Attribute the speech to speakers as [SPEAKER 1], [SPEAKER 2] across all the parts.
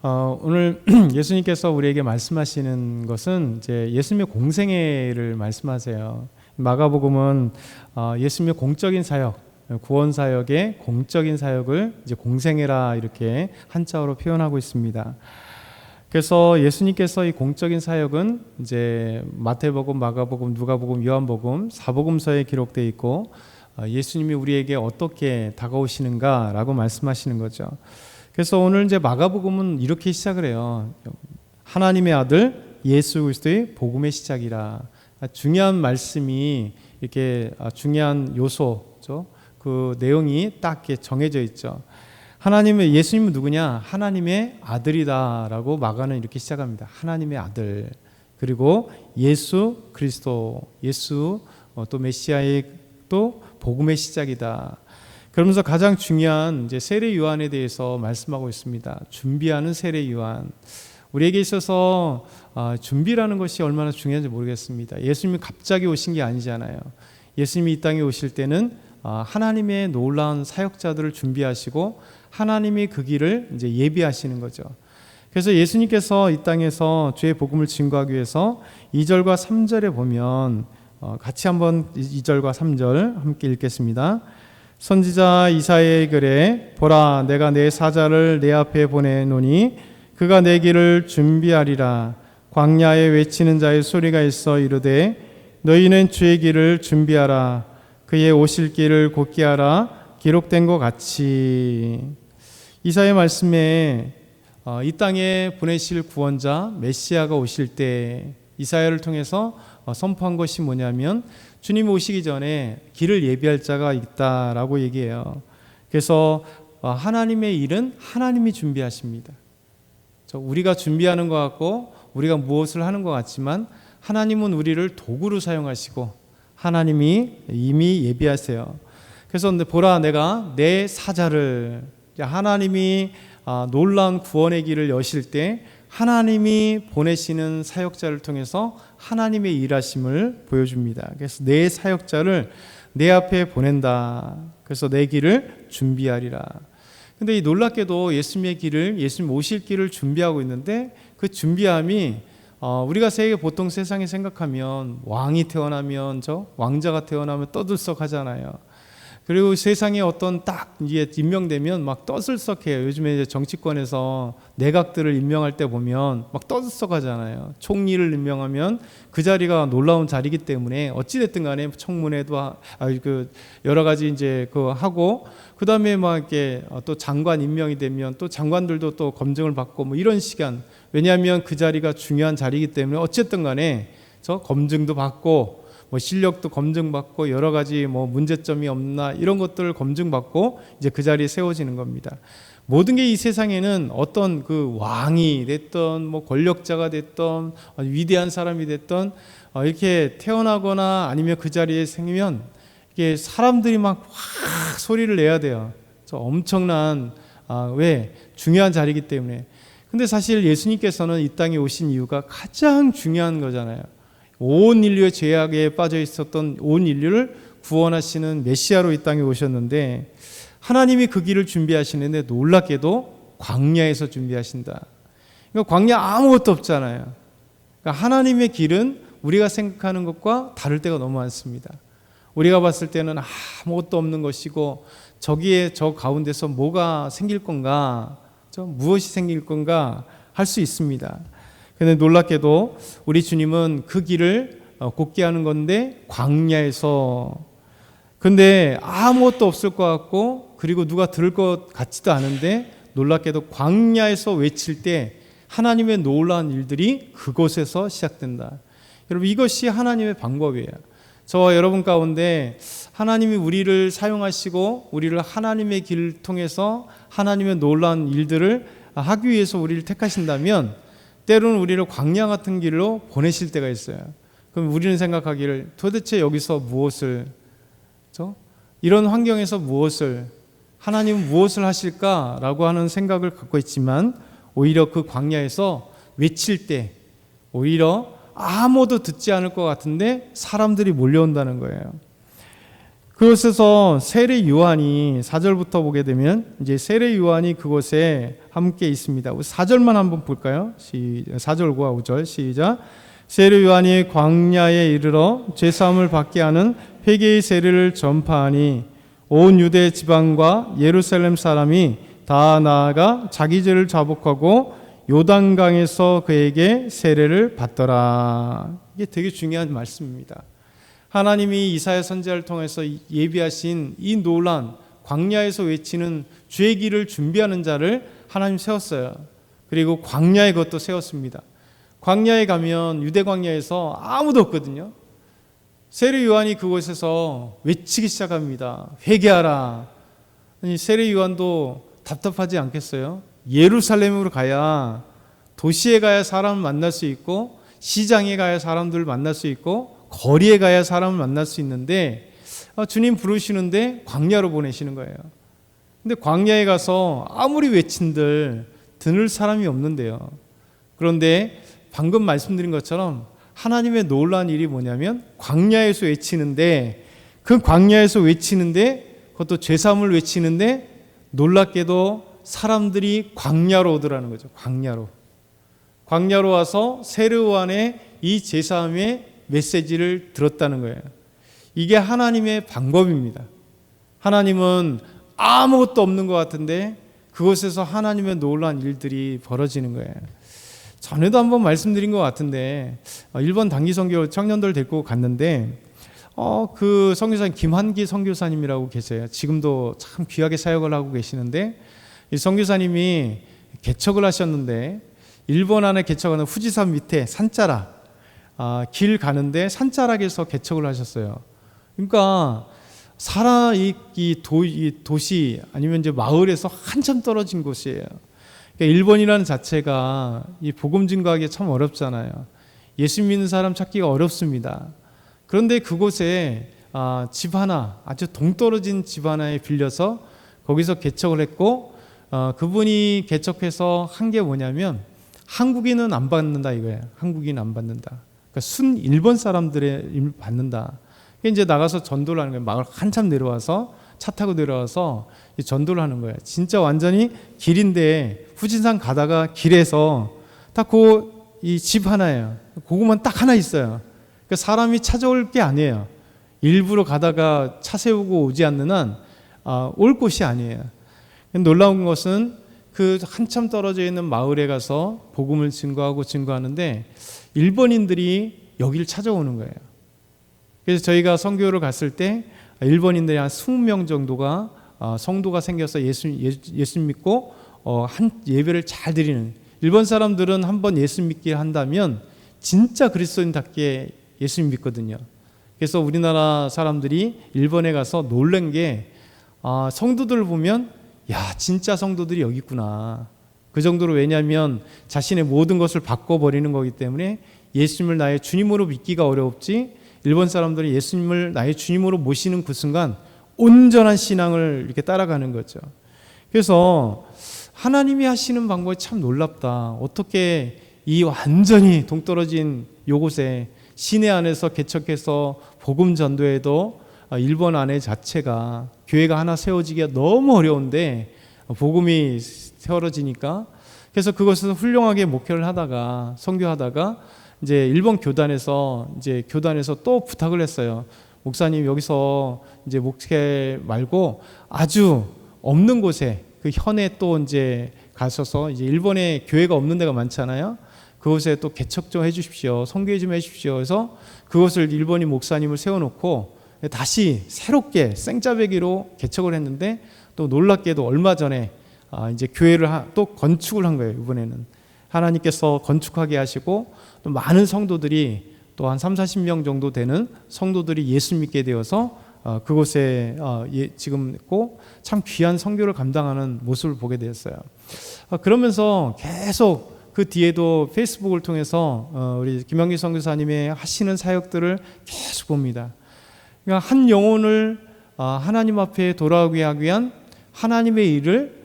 [SPEAKER 1] 오늘 예수님께서 우리에게 말씀하시는 것은 이제 예수님의 공생애를 말씀하세요. 마가복음은 예수님의 공적인 사역, 구원 사역의 공적인 사역을 이제 공생애라 이렇게 한자어로 표현하고 있습니다. 그래서 예수님께서 이 공적인 사역은 이제 마태복음, 마가복음, 누가복음, 요한복음, 사복음서에 기록되어 있고 예수님이 우리에게 어떻게 다가오시는가라고 말씀하시는 거죠. 그래서 오늘 이제 마가복음은 이렇게 시작을 해요. 하나님의 아들 예수 그리스도의 복음의 시작이라. 중요한 말씀이 이렇게 중요한 요소죠. 그 내용이 딱 이렇게 정해져 있죠. 하나님의 예수님은 누구냐? 하나님의 아들이다라고 마가는 이렇게 시작합니다. 하나님의 아들. 그리고 예수 그리스도, 예수 또 메시아의 또 복음의 시작이다. 그러면서 가장 중요한 이제 세례 요한에 대해서 말씀하고 있습니다. 준비하는 세례 요한. 우리에게 있어서 준비라는 것이 얼마나 중요한지 모르겠습니다. 예수님이 갑자기 오신 게 아니잖아요. 예수님이 이 땅에 오실 때는 하나님의 놀라운 사역자들을 준비하시고 하나님이 그 길을 이제 예비하시는 거죠. 그래서 예수님께서 이 땅에서 주의 복음을 증거하기 위해서 2절과 3절에 보면 같이 한번 2절과 3절 함께 읽겠습니다. 선지자 이사야의 글에 보라 내가 내 사자를 내 앞에 보내노니 그가 내 길을 준비하리라. 광야에 외치는 자의 소리가 있어 이르되 너희는 주의 길을 준비하라. 그의 오실 길을 곧게 하라. 기록된 것 같이. 이사야의 말씀에 이 땅에 보내실 구원자 메시아가 오실 때 이사야를 통해서 선포한 것이 뭐냐면 주님이 오시기 전에 길을 예비할 자가 있다라고 얘기해요. 그래서 하나님의 일은 하나님이 준비하십니다. 우리가 준비하는 것 같고 우리가 무엇을 하는 것 같지만 하나님은 우리를 도구로 사용하시고 하나님이 이미 예비하세요. 그래서 보라 내가 내 사자를, 하나님이 놀라운 구원의 길을 여실 때 하나님이 보내시는 사역자를 통해서 하나님의 일하심을 보여줍니다. 그래서 내 사역자를 내 앞에 보낸다. 그래서 내 길을 준비하리라. 근데 이 놀랍게도 예수님의 길을, 예수님 오실 길을 준비하고 있는데 그 준비함이 우리가 보통 세상에 생각하면 왕이 태어나면 왕자가 태어나면 떠들썩하잖아요. 그리고 세상에 어떤 딱 이게 임명되면 막 떠들썩해요. 요즘에 이제 정치권에서 내각들을 임명할 때 보면 막 떠들썩하잖아요. 총리를 임명하면 그 자리가 놀라운 자리이기 때문에 어찌됐든 간에 청문회도 여러 가지 이제 하고 그 다음에 막 이렇게 또 장관 임명이 되면 또 장관들도 또 검증을 받고 뭐 이런 시간. 왜냐하면 그 자리가 중요한 자리이기 때문에 어쨌든 간에 검증도 받고 뭐 실력도 검증받고 여러 가지 뭐 문제점이 없나 이런 것들을 검증받고 이제 그 자리에 세워지는 겁니다. 모든 게 이 세상에는 어떤 그 왕이 됐던 뭐 권력자가 됐던 위대한 사람이 됐던 이렇게 태어나거나 아니면 그 자리에 생기면 이게 사람들이 막 확 소리를 내야 돼요. 엄청난 왜 중요한 자리이기 때문에. 근데 사실 예수님께서는 이 땅에 오신 이유가 가장 중요한 거잖아요. 온 인류의 죄악에 빠져 있었던 온 인류를 구원하시는 메시아로 이 땅에 오셨는데 하나님이 그 길을 준비하시는데 놀랍게도 광야에서 준비하신다. 그러니까 광야 아무것도 없잖아요. 그러니까 하나님의 길은 우리가 생각하는 것과 다를 때가 너무 많습니다. 우리가 봤을 때는 아무것도 없는 것이고 저기에 저 가운데서 뭐가 생길 건가, 무엇이 생길 건가 할 수 있습니다. 그런데 놀랍게도 우리 주님은 그 길을 곧게 하는 건데 광야에서, 근데 아무것도 없을 것 같고 그리고 누가 들을 것 같지도 않은데 놀랍게도 광야에서 외칠 때 하나님의 놀라운 일들이 그곳에서 시작된다. 여러분 이것이 하나님의 방법이에요. 저와 여러분 가운데 하나님이 우리를 사용하시고 우리를 하나님의 길을 통해서 하나님의 놀라운 일들을 하기 위해서 우리를 택하신다면 때로는 우리를 광야 같은 길로 보내실 때가 있어요. 그럼 우리는 생각하기를 도대체 여기서 무엇을, 이런 환경에서 무엇을, 하나님은 무엇을 하실까라고 하는 생각을 갖고 있지만 오히려 그 광야에서 외칠 때 오히려 아무도 듣지 않을 것 같은데 사람들이 몰려온다는 거예요. 그곳에서 세례 요한이 4절부터 보게 되면 이제 세례 요한이 그곳에 함께 있습니다. 4절만 한번 볼까요? 4절과 5절 시작. 세례 요한이 광야에 이르러 죄사함을 받게 하는 회개의 세례를 전파하니 온 유대 지방과 예루살렘 사람이 다 나아가 자기 죄를 자복하고 요단강에서 그에게 세례를 받더라. 이게 되게 중요한 말씀입니다. 하나님이 이사야 선지자를 통해서 예비하신 이 놀란 광야에서 외치는 주의 길을 준비하는 자를 하나님 세웠어요. 그리고 광야에 그것도 세웠습니다. 광야에 가면 유대 광야에서 아무도 없거든요. 세례 요한이 그곳에서 외치기 시작합니다. 회개하라. 아니, 세례 요한도 답답하지 않겠어요? 예루살렘으로 가야, 도시에 가야 사람을 만날 수 있고, 시장에 가야 사람들을 만날 수 있고, 거리에 가야 사람을 만날 수 있는데 주님 부르시는데 광야로 보내시는 거예요. 근데 광야에 가서 아무리 외친들 들을 사람이 없는데요. 그런데 방금 말씀드린 것처럼 하나님의 놀라운 일이 뭐냐면 광야에서 외치는데, 그 광야에서 외치는데, 그것도 죄사함을 외치는데 놀랍게도 사람들이 광야로 오더라는 거죠. 광야로 와서 세례 요한의 이 죄사함의 메시지를 들었다는 거예요. 이게 하나님의 방법입니다. 하나님은 아무것도 없는 것 같은데 그곳에서 하나님의 놀라운 일들이 벌어지는 거예요. 전에도 한번 말씀드린 것 같은데 일본 단기 선교 청년들 데리고 갔는데 그 선교사님 김한기 선교사님이라고 계세요. 지금도 참 귀하게 사역을 하고 계시는데 이 선교사님이 개척을 하셨는데 일본 안에 개척하는 후지산 밑에 산자락 길 가는데 산자락에서 개척을 하셨어요. 그러니까 이 도시 아니면 이제 마을에서 한참 떨어진 곳이에요. 그러니까 일본이라는 자체가 이 복음 증거하기 참 어렵잖아요. 예수 믿는 사람 찾기가 어렵습니다. 그런데 그곳에 집 하나, 아주 동떨어진 집 하나에 빌려서 거기서 개척을 했고, 그분이 개척해서 한 게 뭐냐면 한국인은 안 받는다 이거예요. 한국인 안 받는다. 그러니까 순 일본 사람들의 일 받는다. 이제 나가서 전도를 하는 거예요. 마을 한참 내려와서 차 타고 내려와서 전도를 하는 거예요. 진짜 완전히 길인데 후진산 가다가 길에서 딱 이 집 하나예요. 그것만 딱 하나 있어요. 그러니까 사람이 찾아올 게 아니에요. 일부러 가다가 차 세우고 오지 않는 한 올 곳이 아니에요. 놀라운 것은 그 한참 떨어져 있는 마을에 가서 복음을 증거하는데 일본인들이 여기를 찾아오는 거예요. 그래서 저희가 선교를 갔을 때 일본인들이 한 20명 정도가 성도가 생겨서 예수 믿고 한 예배를 잘 드리는, 일본 사람들은 한번 예수 믿게 한다면 진짜 그리스도인답게 예수 믿거든요. 그래서 우리나라 사람들이 일본에 가서 놀란 게 성도들을 보면 야, 진짜 성도들이 여기 있구나. 그 정도로, 왜냐하면 자신의 모든 것을 바꿔버리는 거기 때문에 예수님을 나의 주님으로 믿기가 어렵지, 일본 사람들이 예수님을 나의 주님으로 모시는 그 순간 온전한 신앙을 이렇게 따라가는 거죠. 그래서 하나님이 하시는 방법이 참 놀랍다. 어떻게 이 완전히 동떨어진 요곳에 시내 안에서 개척해서 복음 전도에도 일본 안에 자체가 교회가 하나 세워지기가 너무 어려운데 복음이 세워지니까, 그래서 그것에서 훌륭하게 목회를 하다가 선교하다가 이제 일본 교단에서 또 부탁을 했어요. 목사님, 여기서 이제 목회 말고 아주 없는 곳에 그 현에 또 이제 가셔서 이제 일본에 교회가 없는 데가 많잖아요. 그곳에 또 개척 좀 해주십시오. 선교회 좀 해주십시오. 그래서 그것을 일본인 목사님을 세워놓고 다시 새롭게 생짜배기로 개척을 했는데, 또 놀랍게도 얼마 전에 이제 교회를 또 건축을 한 거예요. 이번에는 하나님께서 건축하게 하시고 또 많은 성도들이, 또 한 30-40명 정도 되는 성도들이 예수 믿게 되어서 그곳에 지금 있고 참 귀한 선교를 감당하는 모습을 보게 되었어요. 그러면서 계속 그 뒤에도 페이스북을 통해서 우리 김영기 선교사님의 하시는 사역들을 계속 봅니다. 그러니까 한 영혼을 하나님 앞에 돌아오게 하기 위한 하나님의 일을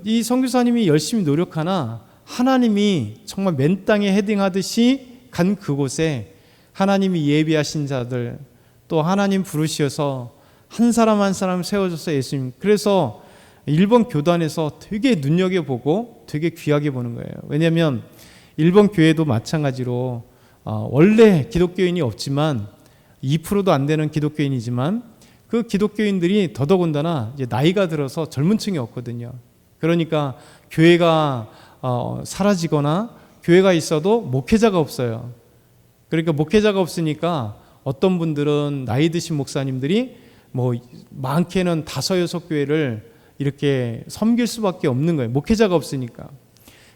[SPEAKER 1] 이 선교사님이 열심히 노력하나 하나님이 정말 맨 땅에 헤딩하듯이 간 그곳에 하나님이 예비하신 자들, 또 하나님 부르셔서 한 사람 한 사람 세워줘서 예수님. 그래서 일본 교단에서 되게 눈여겨보고 되게 귀하게 보는 거예요. 왜냐하면 일본 교회도 마찬가지로 원래 기독교인이 없지만 2%도 안 되는 기독교인이지만 그 기독교인들이 더더군다나 이제 나이가 들어서 젊은 층이 없거든요. 그러니까 교회가 사라지거나 교회가 있어도 목회자가 없어요. 그러니까 목회자가 없으니까 어떤 분들은 나이 드신 목사님들이 뭐 많게는 5, 6교회를 이렇게 섬길 수밖에 없는 거예요. 목회자가 없으니까.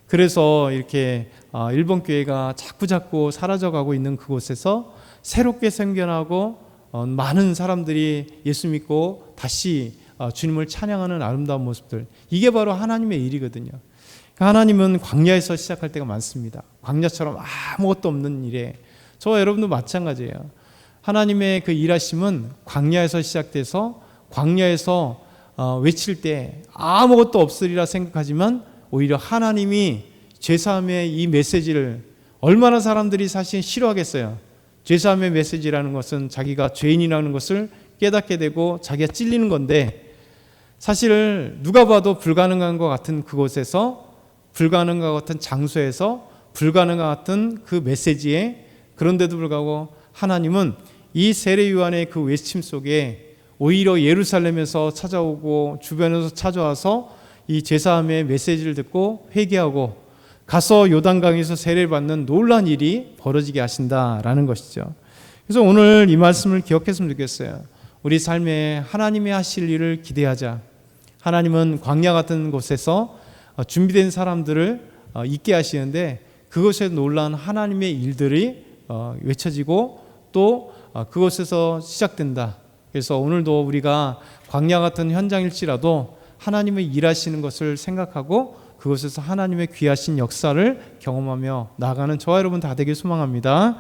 [SPEAKER 1] 그래서 이렇게 일본 교회가 자꾸 사라져가고 있는 그곳에서 새롭게 생겨나고 많은 사람들이 예수 믿고 다시 주님을 찬양하는 아름다운 모습들, 이게 바로 하나님의 일이거든요. 하나님은 광야에서 시작할 때가 많습니다. 광야처럼 아무것도 없는 일에 저와 여러분도 마찬가지예요. 하나님의 그 일하심은 광야에서 시작돼서 광야에서 외칠 때 아무것도 없으리라 생각하지만 오히려 하나님이 죄사함의 이 메시지를 얼마나 사람들이 사실 싫어하겠어요. 죄사함의 메시지라는 것은 자기가 죄인이라는 것을 깨닫게 되고 자기가 찔리는 건데, 사실 누가 봐도 불가능한 것 같은 그곳에서, 불가능한 것 같은 장소에서, 불가능한 것 같은 그 메시지에, 그런데도 불구하고 하나님은 이 세례 요한의 그 외침 속에 오히려 예루살렘에서 찾아오고 주변에서 찾아와서 이 제사함의 메시지를 듣고 회개하고 가서 요단강에서 세례를 받는 놀라운 일이 벌어지게 하신다라는 것이죠. 그래서 오늘 이 말씀을 기억했으면 좋겠어요. 우리 삶에 하나님이 하실 일을 기대하자. 하나님은 광야 같은 곳에서 준비된 사람들을 있게 하시는데 그것에 놀라운 하나님의 일들이 외쳐지고 또 그곳에서 시작된다. 그래서 오늘도 우리가 광야 같은 현장일지라도 하나님의 일하시는 것을 생각하고 그곳에서 하나님의 귀하신 역사를 경험하며 나아가는 저와 여러분 다 되길 소망합니다.